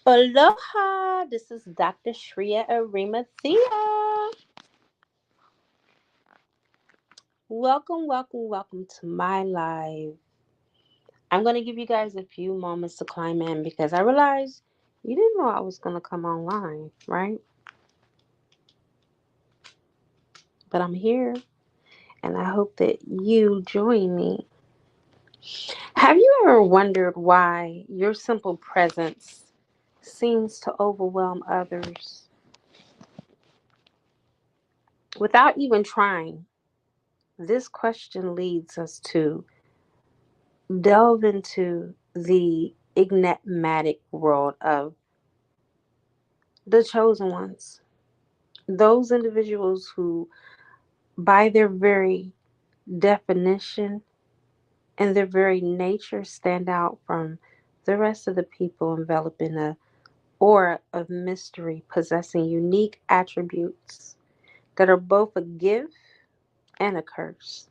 Aloha, this is Dr. Shreya Arimathea. Welcome to my live. I'm going to give you guys a few moments to climb in because I realized you didn't know I was going to come online, right? But I'm here and I hope that you join me. Have you ever wondered why your simple presence seems to overwhelm others without even trying? This question leads us to delve into the enigmatic world of the chosen ones. Those individuals who, by their very definition and their very nature, stand out from the rest of the people enveloped in a aura of mystery, possessing unique attributes that are both a gift and a curse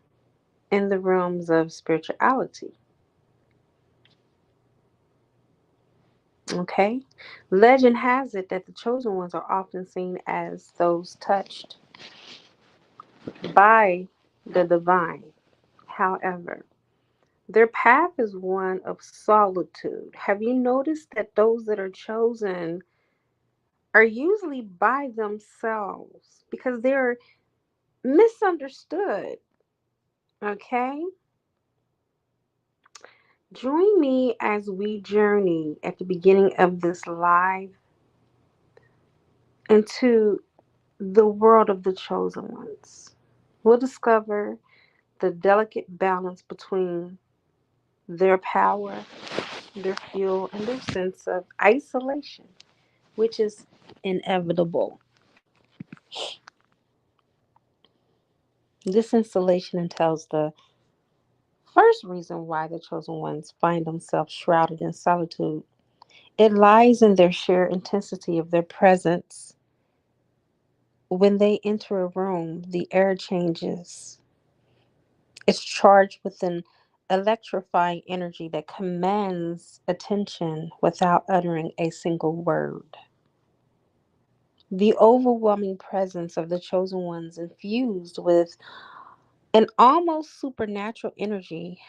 in the realms of spirituality. Okay? Legend has it that the chosen ones are often seen as those touched by the divine. However, their path is one of solitude. Have you noticed that those that are chosen are usually by themselves because they're misunderstood? Okay? Join me as we journey at the beginning of this live into the world of the chosen ones. We'll discover the delicate balance between their power, their fuel, and their sense of isolation, which is inevitable. This installation entails the first reason why the chosen ones find themselves shrouded in solitude. It lies in their sheer intensity of their presence. When they enter a room, the air changes. It's charged with an electrifying energy that commands attention without uttering a single word. The overwhelming presence of the chosen ones, infused with an almost supernatural energy,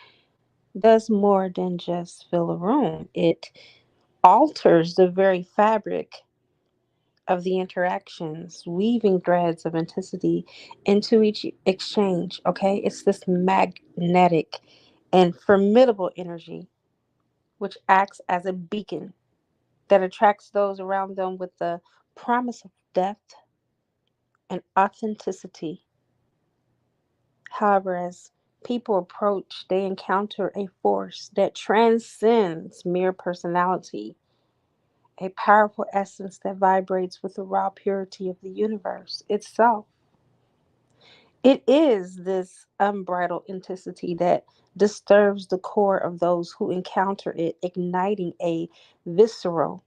does more than just fill a room. It alters the very fabric of the interactions, weaving threads of intensity into each exchange. Okay, it's this magnetic and formidable energy which acts as a beacon that attracts those around them with the promise of depth and authenticity. However, as people approach, they encounter a force that transcends mere personality, a powerful essence that vibrates with the raw purity of the universe itself. It is this unbridled intensity that disturbs the core of those who encounter it, igniting a visceral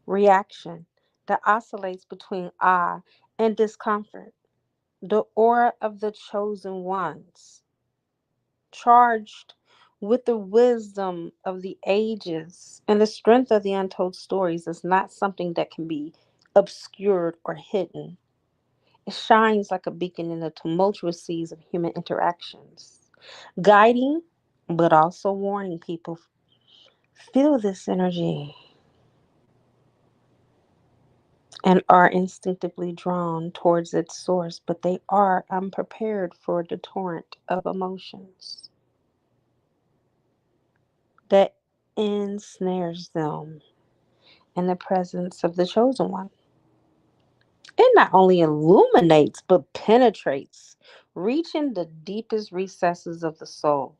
reaction that oscillates between awe and discomfort. The aura of the chosen ones, charged with the wisdom of the ages and the strength of the untold stories, is not something that can be obscured or hidden. It shines like a beacon in the tumultuous seas of human interactions, guiding but also warning people. Feel this energy and are instinctively drawn towards its source, but they are unprepared for the torrent of emotions that ensnares them in the presence of the chosen one. It not only illuminates but penetrates, reaching the deepest recesses of the soul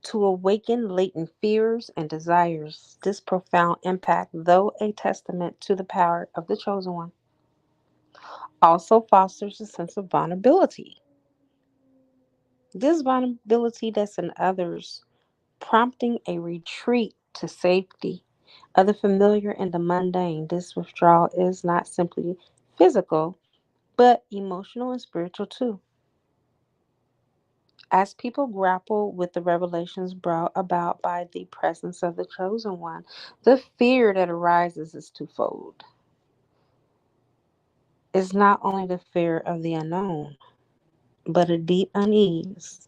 to awaken latent fears and desires. This profound impact, though a testament to the power of the chosen one, also fosters a sense of vulnerability. This vulnerability that's in others, prompting a retreat to safety of the familiar and the mundane. This withdrawal is not simply physical, but emotional and spiritual too. As people grapple with the revelations brought about by the presence of the chosen one, the fear that arises is twofold. It's not only the fear of the unknown, but a deep unease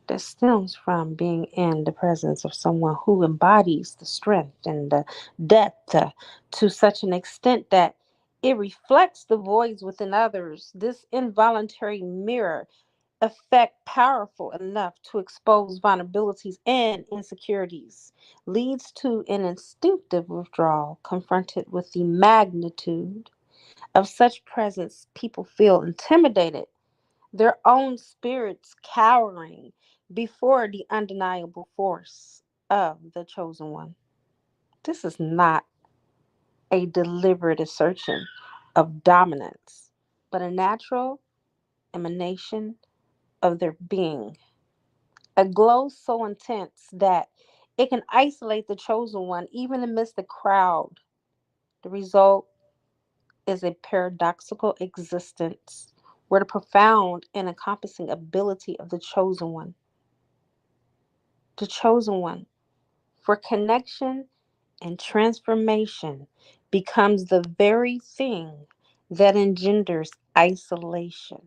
that stems from being in the presence of someone who embodies the strength and the depth to such an extent that it reflects the voids within others. This involuntary mirror effect, powerful enough to expose vulnerabilities and insecurities, leads to an instinctive withdrawal. Confronted with the magnitude of such presence, people feel intimidated, their own spirits cowering before the undeniable force of the chosen one. This is not a deliberate assertion of dominance, but a natural emanation of their being. A glow so intense that it can isolate the chosen one even amidst the crowd. The result is a paradoxical existence where the profound and encompassing ability of the chosen one, for connection and transformation becomes the very thing that engenders isolation.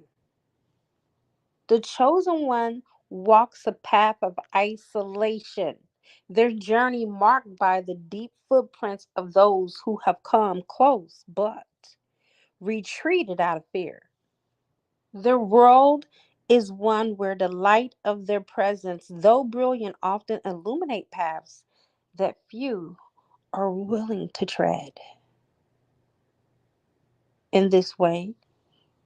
The chosen one walks a path of isolation, their journey marked by the deep footprints of those who have come close but retreated out of fear. Their world is one where the light of their presence, though brilliant, often illuminate paths that few are willing to tread. In this way,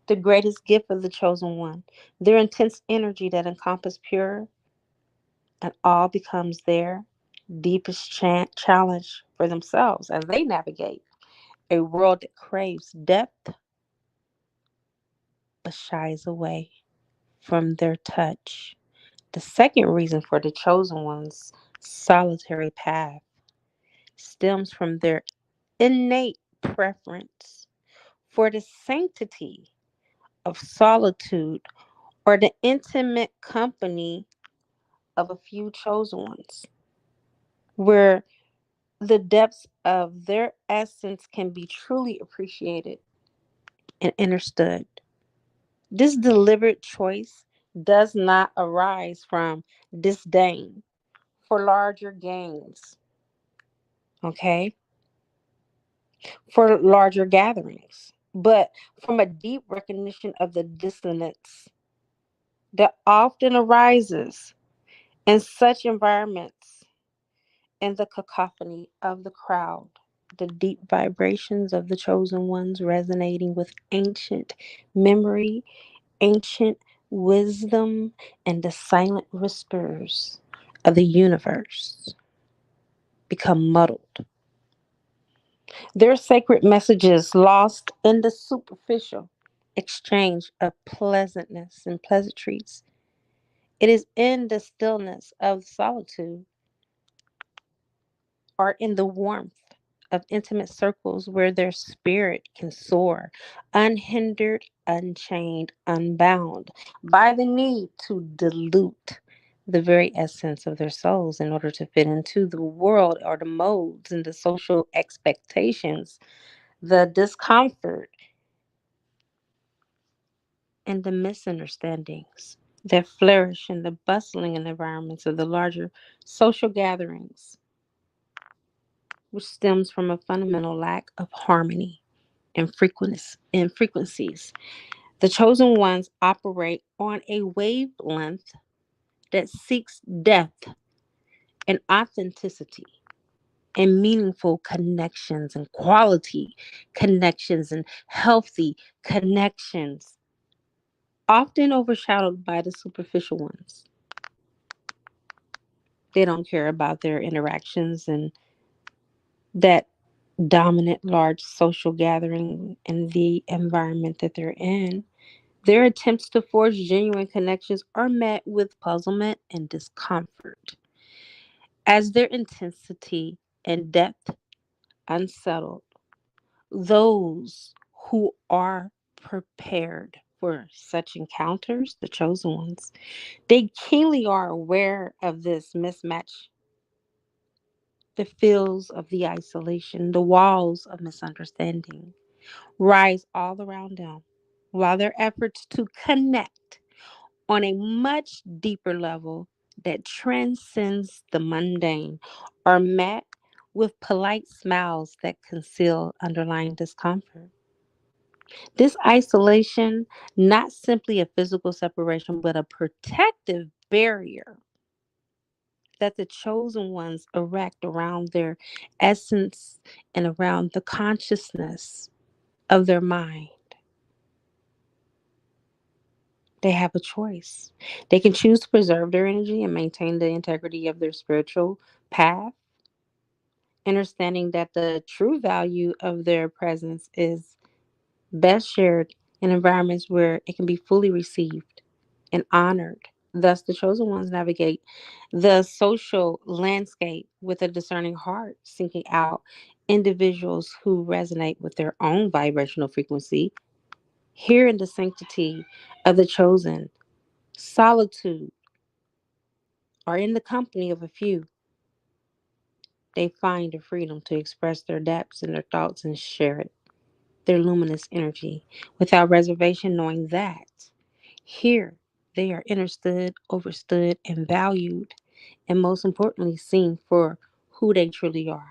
the greatest gift of the chosen one, their intense energy that encompasses pure and all, becomes their deepest challenge for themselves as they navigate a world that craves depth but shies away from their touch. The second reason for the chosen one's solitary path stems from their innate preference for the sanctity of solitude or the intimate company of a few chosen ones, where the depths of their essence can be truly appreciated and understood. This deliberate choice does not arise from disdain for larger gains, okay, for larger gatherings, but from a deep recognition of the dissonance that often arises in such environments, in the cacophony of the crowd, the deep vibrations of the chosen ones resonating with ancient memory, ancient wisdom, and the silent whispers of the universe become muddled. Their sacred messages lost in the superficial exchange of pleasantness and pleasantries. It is in the stillness of solitude or in the warmth of intimate circles where their spirit can soar, unhindered, unchained, unbound by the need to dilute the very essence of their souls in order to fit into the world or the modes and the social expectations, the discomfort and the misunderstandings that flourish in the bustling environments of the larger social gatherings, which stems from a fundamental lack of harmony and frequencies. The chosen ones operate on a wavelength that seeks depth and authenticity and meaningful connections and quality connections and healthy connections, often overshadowed by the superficial ones. They don't care about their interactions and that dominant large social gathering and the environment that they're in. Their attempts to forge genuine connections are met with puzzlement and discomfort as their intensity and depth unsettled those who are prepared for such encounters, the chosen ones, they keenly are aware of this mismatch, the feels of the isolation, the walls of misunderstanding rise all around them, while their efforts to connect on a much deeper level that transcends the mundane are met with polite smiles that conceal underlying discomfort. This isolation, not simply a physical separation, but a protective barrier that the chosen ones erect around their essence and around the consciousness of their mind. They have a choice. They can choose to preserve their energy and maintain the integrity of their spiritual path, understanding that the true value of their presence is best shared in environments where it can be fully received and honored. Thus, the chosen ones navigate the social landscape with a discerning heart, seeking out individuals who resonate with their own vibrational frequency. Here in the sanctity of the chosen, solitude, or in the company of a few, they find the freedom to express their depths and their thoughts and share it, their luminous energy, without reservation, knowing that here they are understood, overstood, and valued, and most importantly, seen for who they truly are.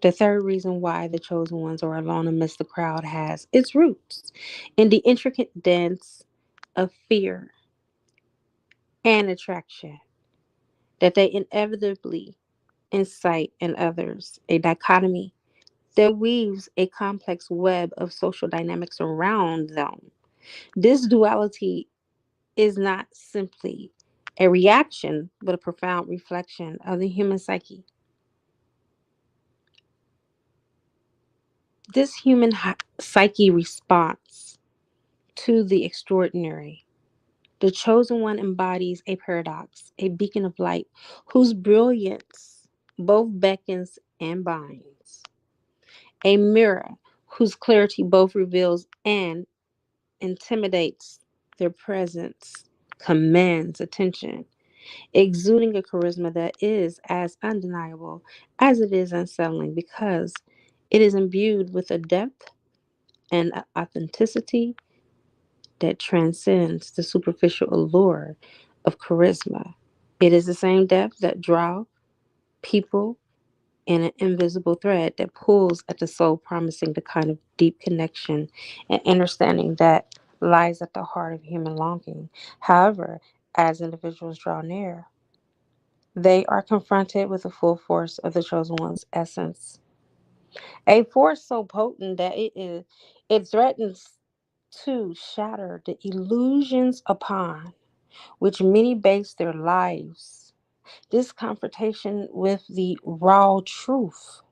The third reason why the chosen ones are alone amidst the crowd has its roots in the intricate dance of fear and attraction that they inevitably incite in others, a dichotomy that weaves a complex web of social dynamics around them. This duality is not simply a reaction, but a profound reflection of the human psyche. This human psyche response to the extraordinary. The chosen one embodies a paradox, a beacon of light whose brilliance both beckons and binds, a mirror whose clarity both reveals and intimidates. Their presence commands attention, exuding a charisma that is as undeniable as it is unsettling because it is imbued with a depth and authenticity that transcends the superficial allure of charisma. It is the same depth that draws people in an invisible thread that pulls at the soul, promising the kind of deep connection and understanding that lies at the heart of human longing. However, as individuals draw near, they are confronted with the full force of the chosen one's essence. A force so potent that it threatens to shatter the illusions upon which many base their lives. This confrontation with the raw truth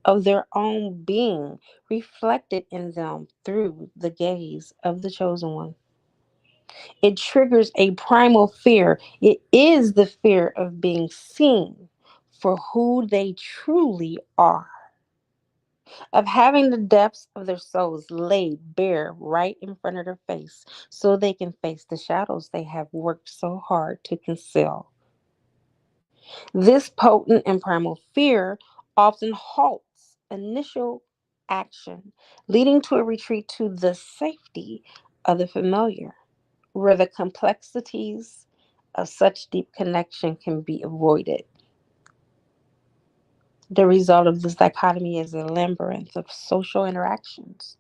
of their own being reflected in them through the gaze of the chosen one. It triggers a primal fear. It is the fear of being seen for who they truly are, of having the depths of their souls laid bare right in front of their face so they can face the shadows they have worked so hard to conceal. This potent and primal fear often halts initial action, leading to a retreat to the safety of the familiar, where the complexities of such deep connection can be avoided. The result of this dichotomy is a labyrinth of social interactions,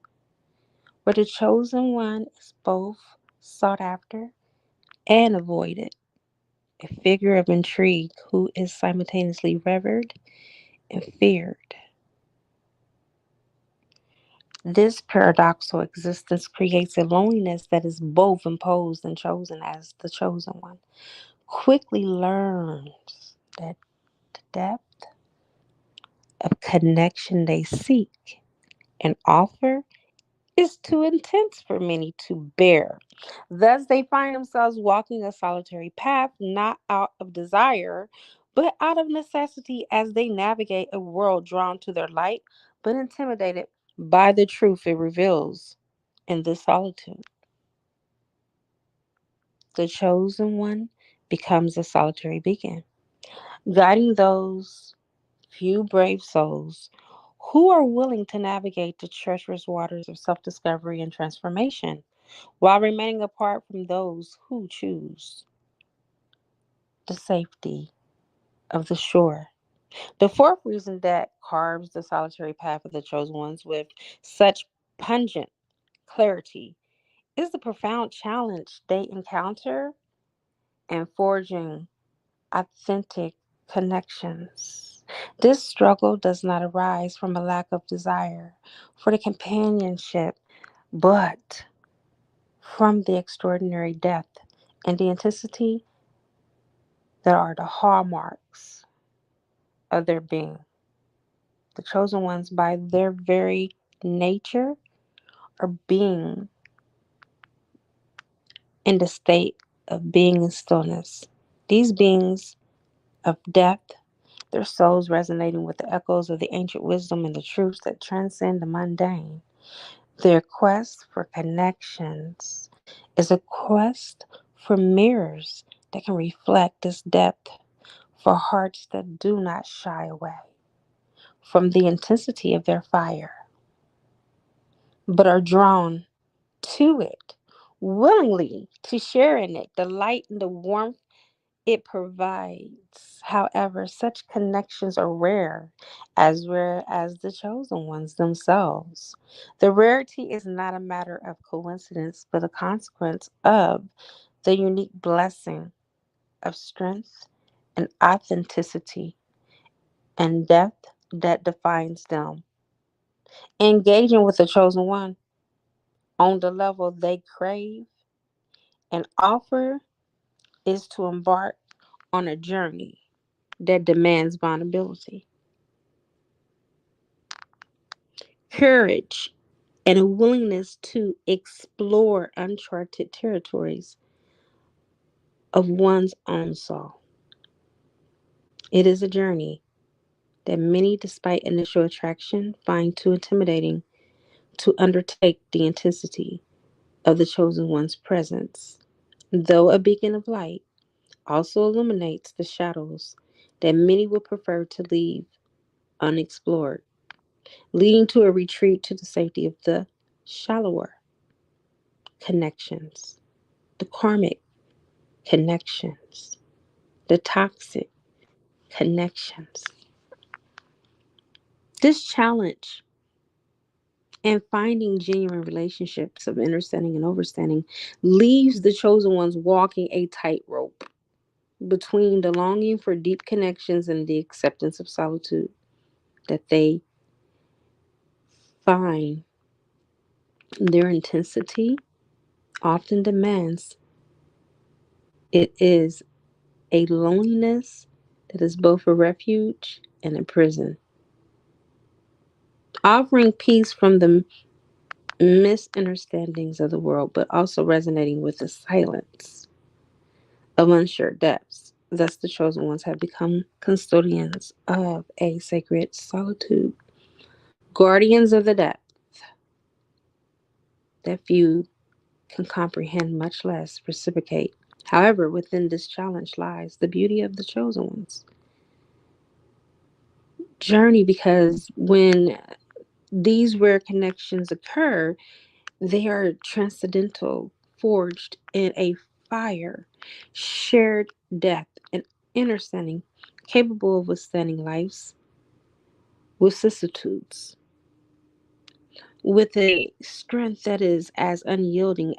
where the chosen one is both sought after and avoided, a figure of intrigue who is simultaneously revered and feared. This paradoxical existence creates a loneliness that is both imposed and chosen as the chosen one. Quickly learns that the depth of connection they seek and offer is too intense for many to bear. Thus, they find themselves walking a solitary path, not out of desire, but out of necessity as they navigate a world drawn to their light, but intimidated by the truth it reveals in this solitude. The chosen one becomes a solitary beacon, guiding those few brave souls who are willing to navigate the treacherous waters of self discovery and transformation while remaining apart from those who choose the safety of the shore. The fourth reason that carves the solitary path of the chosen ones with such pungent clarity is the profound challenge they encounter in forging authentic connections. This struggle does not arise from a lack of desire for the companionship, but from the extraordinary depth and the intensity that are the hallmarks of their being. The chosen ones, by their very nature, are being in the state of being in stillness. These beings of depth, their souls resonating with the echoes of the ancient wisdom and the truths that transcend the mundane. Their quest for connections is a quest for mirrors that can reflect this depth, for hearts that do not shy away from the intensity of their fire, but are drawn to it willingly to share in it the light and the warmth it provides. However, such connections are rare as the chosen ones themselves. The rarity is not a matter of coincidence, but a consequence of the unique blessing of strength and authenticity and depth that defines them. Engaging with the chosen one on the level they crave and offer is to embark on a journey that demands vulnerability, courage, and a willingness to explore uncharted territories of one's own soul. It is a journey that many, despite initial attraction, find too intimidating to undertake the intensity of the chosen one's presence. Though a beacon of light also illuminates the shadows that many would prefer to leave unexplored, leading to a retreat to the safety of the shallower connections, the karmic connections, the toxic connections. This challenge and finding genuine relationships of understanding and overstanding leaves the chosen ones walking a tightrope between the longing for deep connections and the acceptance of solitude that they find their intensity often demands. It is a loneliness that is both a refuge and a prison, offering peace from the misunderstandings of the world, but also resonating with the silence of unsure depths. Thus, the chosen ones have become custodians of a sacred solitude, guardians of the depth that few can comprehend, much less reciprocate. However, within this challenge lies the beauty of the chosen ones' journey, because when these rare connections occur, they are transcendental, forged in a fire, shared depth, and understanding, capable of withstanding life's vicissitudes with a strength that is as unyielding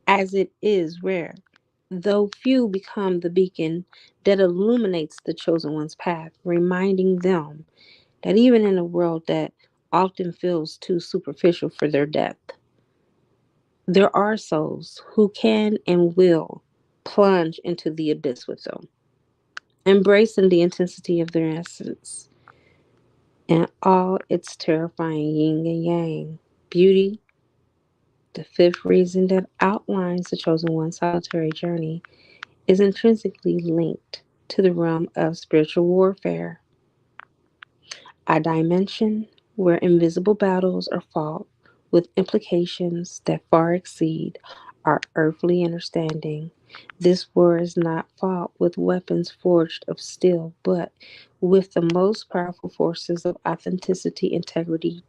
as it is rare. Though few become the beacon that illuminates the chosen one's path, reminding them that even in a world that often feels too superficial for their depth, there are souls who can and will plunge into the abyss with them, embracing the intensity of their essence and all its terrifying yin and yang beauty. The fifth reason that outlines the chosen one's solitary journey is intrinsically linked to the realm of spiritual warfare, a dimension where invisible battles are fought with implications that far exceed our earthly understanding. This war is not fought with weapons forged of steel, but with the most powerful forces of authenticity, integrity,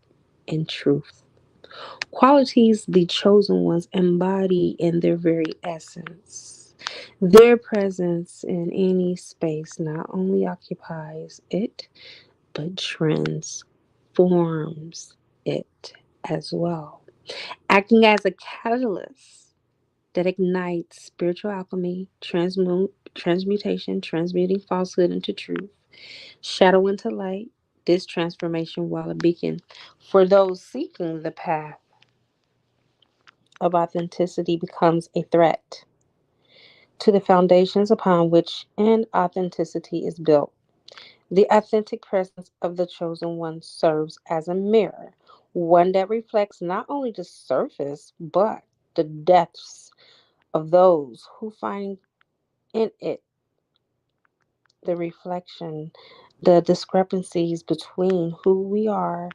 and truth. Qualities the chosen ones embody in their very essence. Their presence in any space not only occupies it, but transforms it as well, acting as a catalyst that ignites spiritual alchemy, transmutation, transmuting falsehood into truth, shadow into light. This transformation, while a beacon for those seeking the path of authenticity, becomes a threat to the foundations upon which inauthenticity is built. The authentic presence of the chosen one serves as a mirror, one that reflects not only the surface, but the depths of those who find in it the reflection, the discrepancies between who we are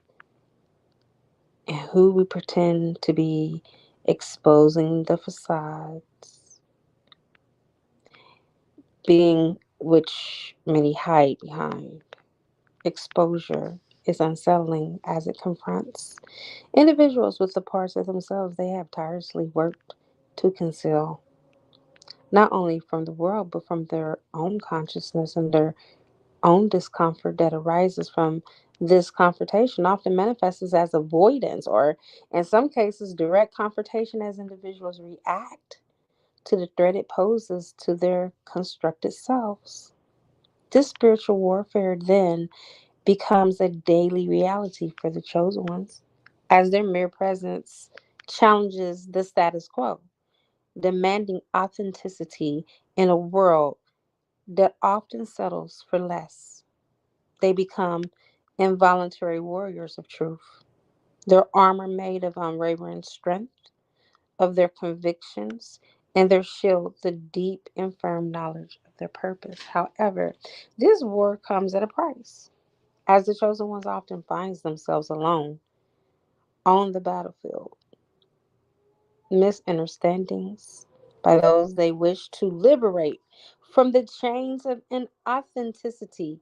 and who we pretend to be, exposing the facades, being which many hide behind. Exposure is unsettling as it confronts individuals with the parts of themselves they have tirelessly worked to conceal, not only from the world, but from their own consciousness, and their own discomfort that arises from this confrontation often manifests as avoidance, or in some cases direct confrontation, as individuals react to the threat it poses to their constructed selves. This spiritual warfare then becomes a daily reality for the chosen ones, as their mere presence challenges the status quo, demanding authenticity in a world that often settles for less. They become involuntary warriors of truth, their armor made of unwavering strength of their convictions, and their shield the deep and firm knowledge of their purpose. However, this war comes at a price, as the chosen ones often finds themselves alone on the battlefield, misunderstandings by those they wish to liberate from the chains of inauthenticity.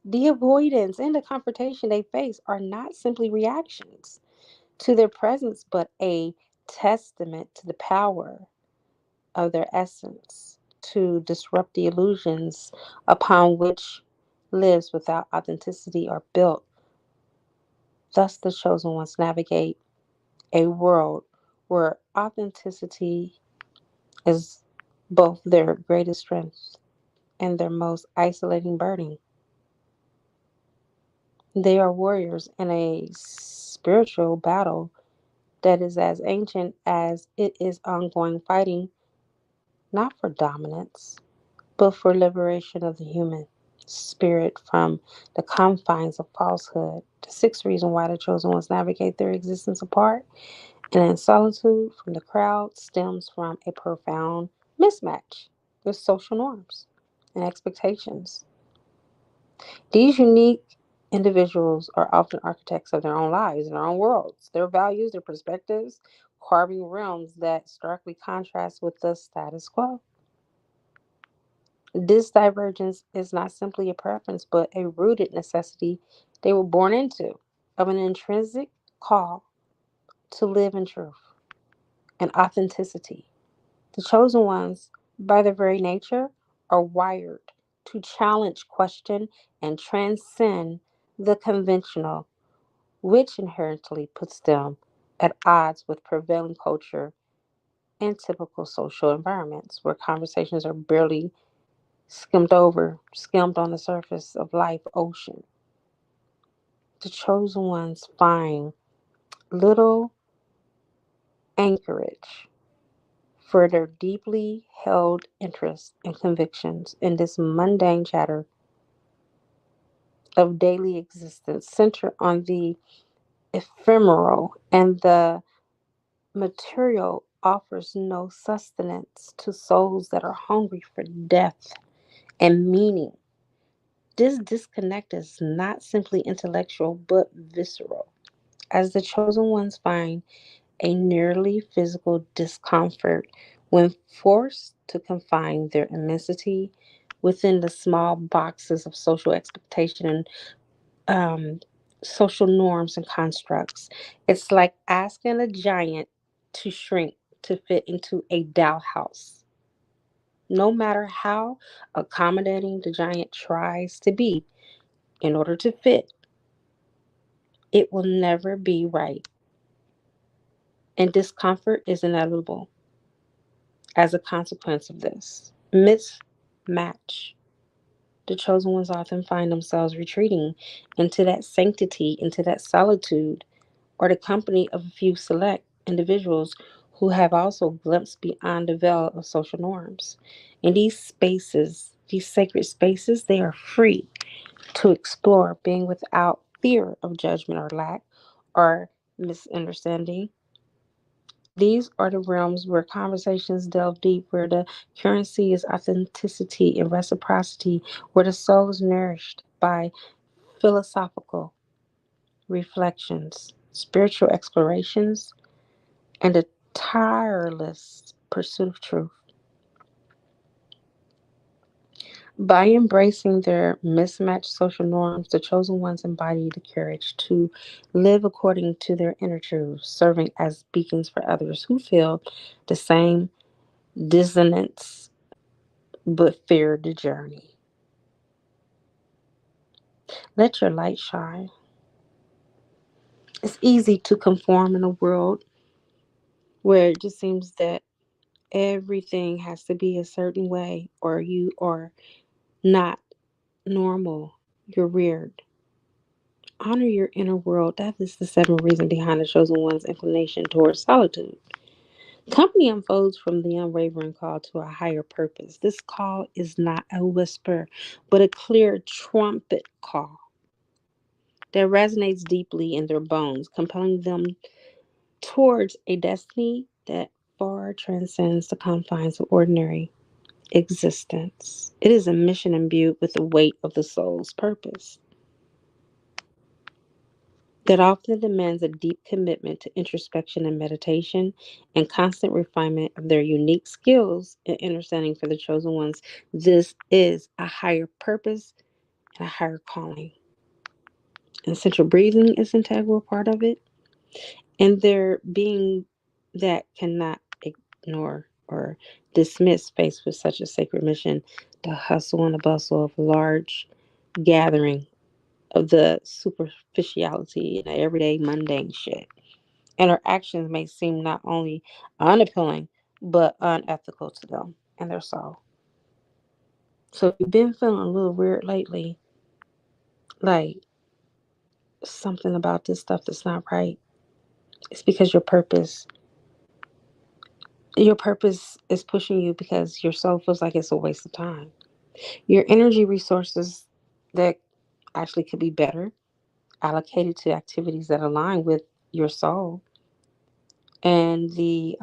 The avoidance and the confrontation they face are not simply reactions to their presence, but a testament to the power of their essence to disrupt the illusions upon which lives without authenticity are built. Thus, the chosen ones navigate a world where authenticity is both their greatest strength and their most isolating burden. They are warriors in a spiritual battle that is as ancient as it is ongoing, fighting not for dominance, but for liberation of the human spirit from the confines of falsehood. The sixth reason why the chosen ones navigate their existence apart and in solitude from the crowd stems from a profound mismatch with social norms and expectations. These unique individuals are often architects of their own lives, their own worlds, their values, their perspectives, carving realms that starkly contrast with the status quo. This divergence is not simply a preference, but a rooted necessity they were born into, of an intrinsic call to live in truth and authenticity. The chosen ones, by their very nature, are wired to challenge, question, and transcend the conventional, which inherently puts them at odds with prevailing culture and typical social environments where conversations are barely skimmed on the surface of life ocean. The chosen ones find little anchorage for their deeply held interests and convictions in this mundane chatter of daily existence, centered on the ephemeral, and the material offers no sustenance to souls that are hungry for depth and meaning. This disconnect is not simply intellectual but visceral. as the chosen ones find a nearly physical discomfort when forced to confine their immensity within the small boxes of social expectation and um, social norms and constructs. It's like asking a giant to shrink to fit into a dollhouse. No matter how accommodating the giant tries to be in order to fit, it will never be right. And discomfort is inevitable as a consequence of this mismatch. The chosen ones often find themselves retreating into that sanctity, into that solitude, or the company of a few select individuals who have also glimpsed beyond the veil of social norms. In these spaces, these sacred spaces, they are free to explore being without fear of judgment or lack or misunderstanding. These are the realms where conversations delve deep, where the currency is authenticity and reciprocity, where the soul is nourished by philosophical reflections, spiritual explorations, and the tireless pursuit of truth. By embracing their mismatched social norms, the chosen ones embody the courage to live according to their inner truths, serving as beacons for others who feel the same dissonance but fear the journey. Let your light shine. It's easy to conform in a world where it just seems that everything has to be a certain way or you are not normal. You're weird. Honor your inner world. That is the seventh reason behind the chosen one's inclination towards solitude. Company unfolds from the unwavering call to a higher purpose. This call is not a whisper, but a clear trumpet call that resonates deeply in their bones, compelling them towards a destiny that far transcends the confines of ordinary existence. It is a mission imbued with the weight of the soul's purpose that often demands a deep commitment to introspection and meditation and constant refinement of their unique skills and understanding for the chosen ones. This is a higher purpose and a higher calling. And central breathing is an integral part of it. And there being that cannot ignore or dismiss faced with such a sacred mission, the hustle and the bustle of a large gathering of the superficiality and the everyday mundane shit. And her actions may seem not only unappealing, but unethical to them and their soul. So if you've been feeling a little weird lately, like something about this stuff that's not right, it's because your purpose is pushing you because your soul feels like it's a waste of time. Your energy resources that actually could be better allocated to activities that align with your soul and the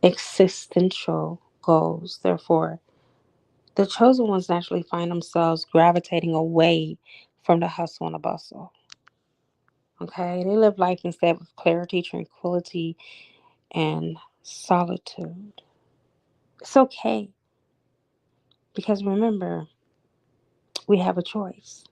existential goals. Therefore, the chosen ones naturally find themselves gravitating away from the hustle and the bustle. Okay, they live life instead with clarity, tranquility, and solitude. It's okay because remember, we have a choice.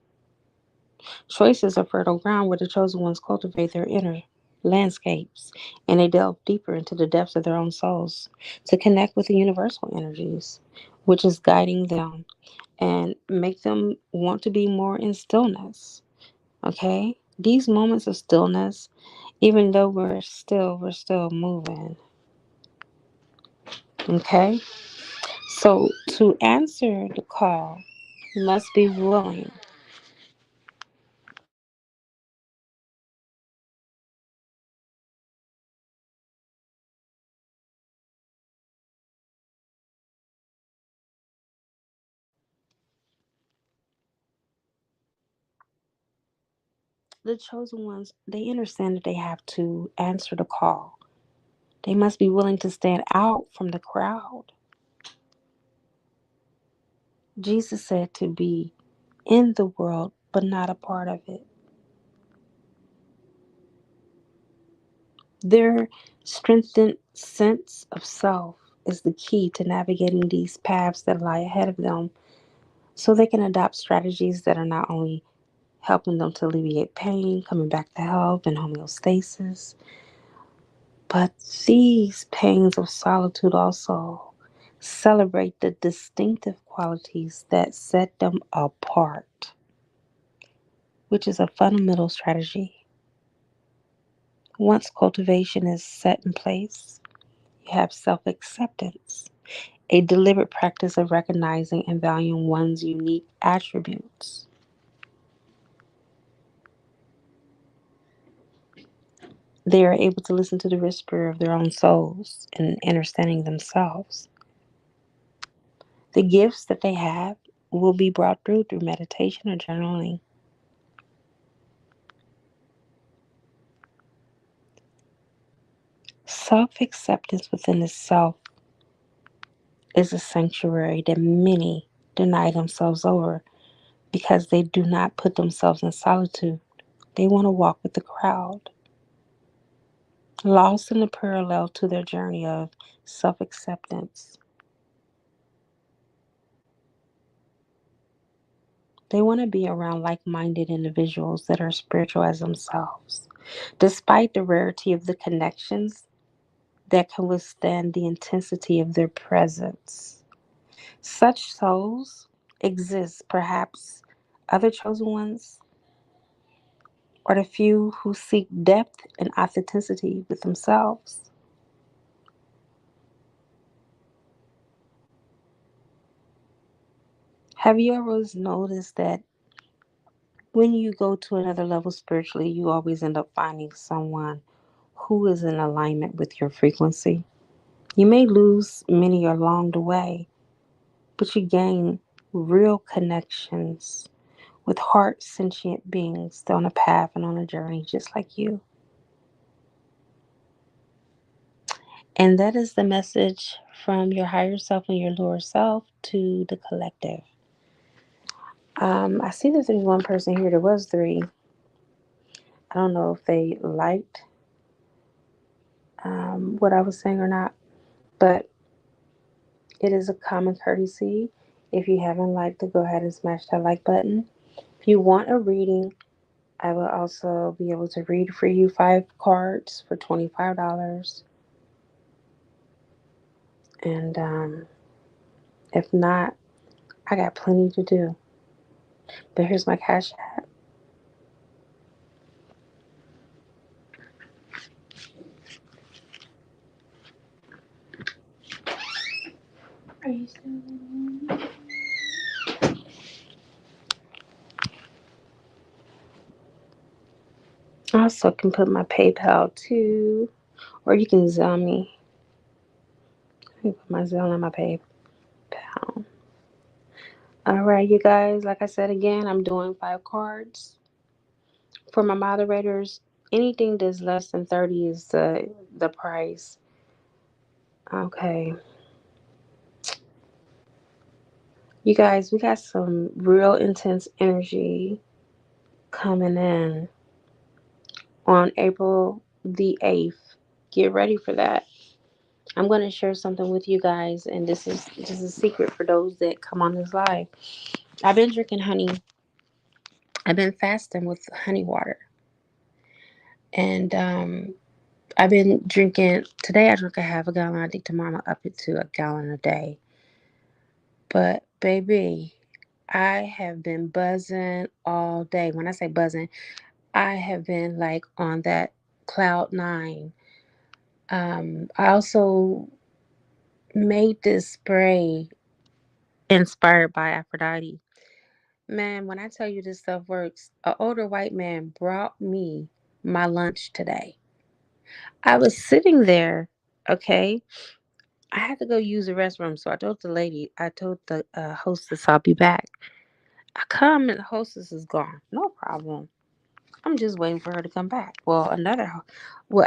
Choice is a fertile ground where the chosen ones cultivate their inner landscapes and they delve deeper into the depths of their own souls to connect with the universal energies, which is guiding them and make them want to be more in stillness. Okay? These moments of stillness, even though we're still moving. Okay? So to answer the call, you must be willing. The chosen ones, they understand that they have to answer the call. They must be willing to stand out from the crowd. Jesus said to be in the world, but not a part of it. Their strengthened sense of self is the key to navigating these paths that lie ahead of them so they can adopt strategies that are not only helping them to alleviate pain, coming back to health and homeostasis, but these pains of solitude also celebrate the distinctive qualities that set them apart, which is a fundamental strategy. Once cultivation is set in place, you have self acceptance, a deliberate practice of recognizing and valuing one's unique attributes. They are able to listen to the whisper of their own souls and understanding themselves. The gifts that they have will be brought through meditation or journaling. Self acceptance within itself is a sanctuary that many deny themselves over because they do not put themselves in solitude. They want to walk with the crowd, lost in the parallel to their journey of self acceptance. They want to be around like minded individuals that are spiritual as themselves, despite the rarity of the connections that can withstand the intensity of their presence. Such souls exist, perhaps other chosen ones are the few who seek depth and authenticity with themselves. Have you always noticed that when you go to another level spiritually, you always end up finding someone who is in alignment with your frequency? You may lose many along the way, but you gain real connections with heart sentient beings still on a path and on a journey just like you. And that is the message from your higher self and your lower self to the collective. I see that there's one person here. There was three. I don't know if they liked what I was saying or not, but it is a common courtesy. If you haven't liked it, go ahead and smash that like button. If you want a reading, I will also be able to read for you 5 cards for $25. And if not, I got plenty to do. But here's my cash app. Are you still in? I also can put my PayPal too, or you can Zelle me. Let me put my Zelle and my PayPal. All right, you guys. Like I said again, I'm doing 5 cards for my moderators. Anything that's less than 30 is the price. Okay, you guys, we got some real intense energy coming in on April the 8th. Get ready for that. I'm going to share something with you guys, and this is a secret for those that come on this live. I've been drinking honey. I've been fasting with honey water, and I've been drinking. Today, I drink a half a gallon. I think tomorrow I'm gonna up it to a gallon a day. But baby, I have been buzzing all day. When I say buzzing, I have been like on that cloud nine. I also made this spray inspired by Aphrodite. Man, when I tell you this stuff works, an older white man brought me my lunch today. I was sitting there, okay. I had to go use the restroom, so I told the hostess I'll be back. I come and the hostess is gone. No problem. I'm just waiting for her to come back. Well,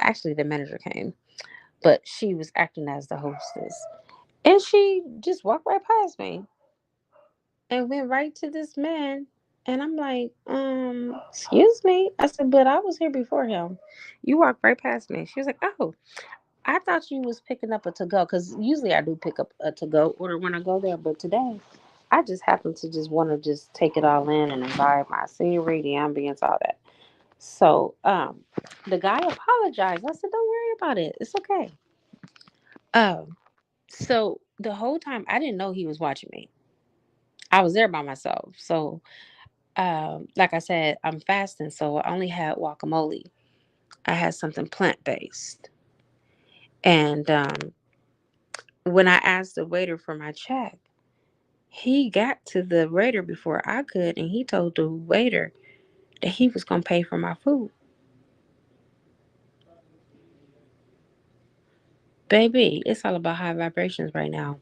actually, the manager came, but she was acting as the hostess. And she just walked right past me and went right to this man. And I'm like, excuse me. I said, but I was here before him. You walked right past me. She was like, oh, I thought you was picking up a to go because usually I do pick up a to go order when I go there, but today I just happened to just want to just take it all in and imbibe my scenery, the ambience, all that. So, the guy apologized. I said, don't worry about it. It's okay. Um, so the whole time I didn't know he was watching me. I was there by myself. So, like I said, I'm fasting, so I only had guacamole. I had something plant based, and when I asked the waiter for my check, he got to the waiter before I could, and he told the waiter that he was gonna pay for my food. Baby, it's all about high vibrations right now.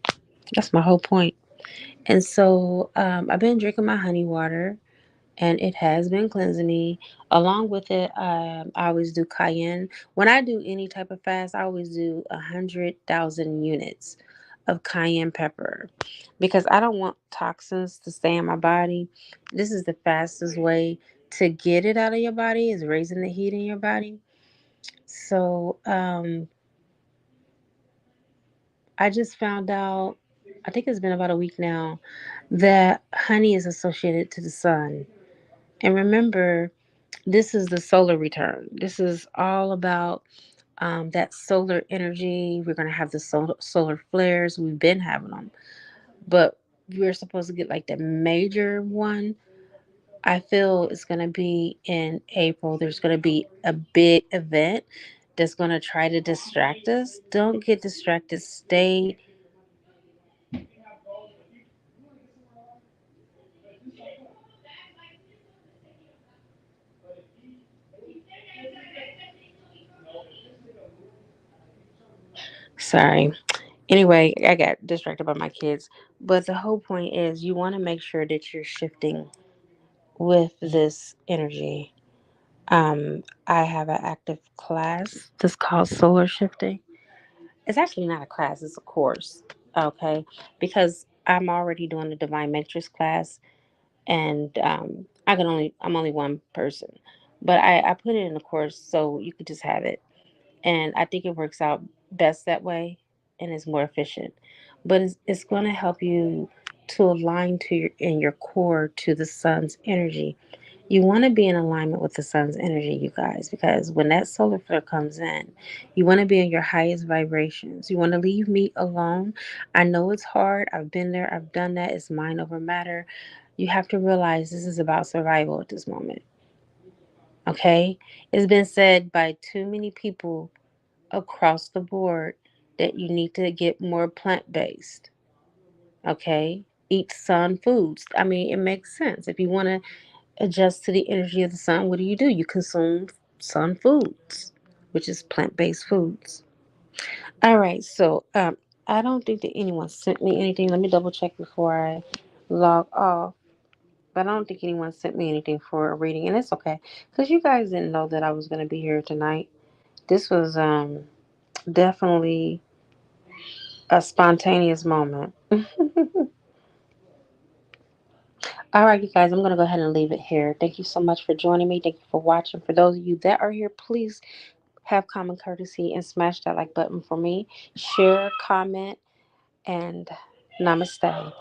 That's my whole point. And so I've been drinking my honey water, and it has been cleansing me. Along with it, I always do cayenne. When I do any type of fast, I always do 100,000 units of cayenne pepper because I don't want toxins to stay in my body. This is the fastest way to get it out of your body is raising the heat in your body. So I just found out, I think it's been about a week now, that honey is associated to the sun. And remember, this is the solar return. This is all about that solar energy. We're going to have the solar flares. We've been having them, but we're supposed to get like the major one. I feel it's going to be in April. There's going to be a big event that's going to try to distract us. Don't get distracted. Stay. Sorry. Anyway, I got distracted by my kids. But the whole point is you want to make sure that you're shifting with this energy. I have an active class that's called Solar Shifting. It's actually not a class, it's a course. Okay. Because I'm already doing the Divine Matrix class, and I'm only one person. But I put it in the course so you could just have it. And I think it works out best that way and is more efficient. But it's going to help you to align to your in your core to the sun's energy. You want to be in alignment with the sun's energy, you guys, because when that solar flare comes in, you want to be in your highest vibrations. You want to leave meat alone. I know it's hard. I've been there. I've done that. It's mind over matter. You have to realize this is about survival at this moment. Okay? It's been said by too many people across the board that you need to get more plant based. Okay? Eat sun foods. I mean, it makes sense. If you want to adjust to the energy of the sun, what do? You consume sun foods, which is plant based foods. All right. So I don't think that anyone sent me anything. Let me double check before I log off. But I don't think anyone sent me anything for a reading, and it's okay because you guys didn't know that I was going to be here tonight. This was definitely a spontaneous moment. All right, you guys, I'm going to go ahead and leave it here. Thank you so much for joining me. Thank you for watching. For those of you that are here, please have common courtesy and smash that like button for me. Share, comment, and namaste.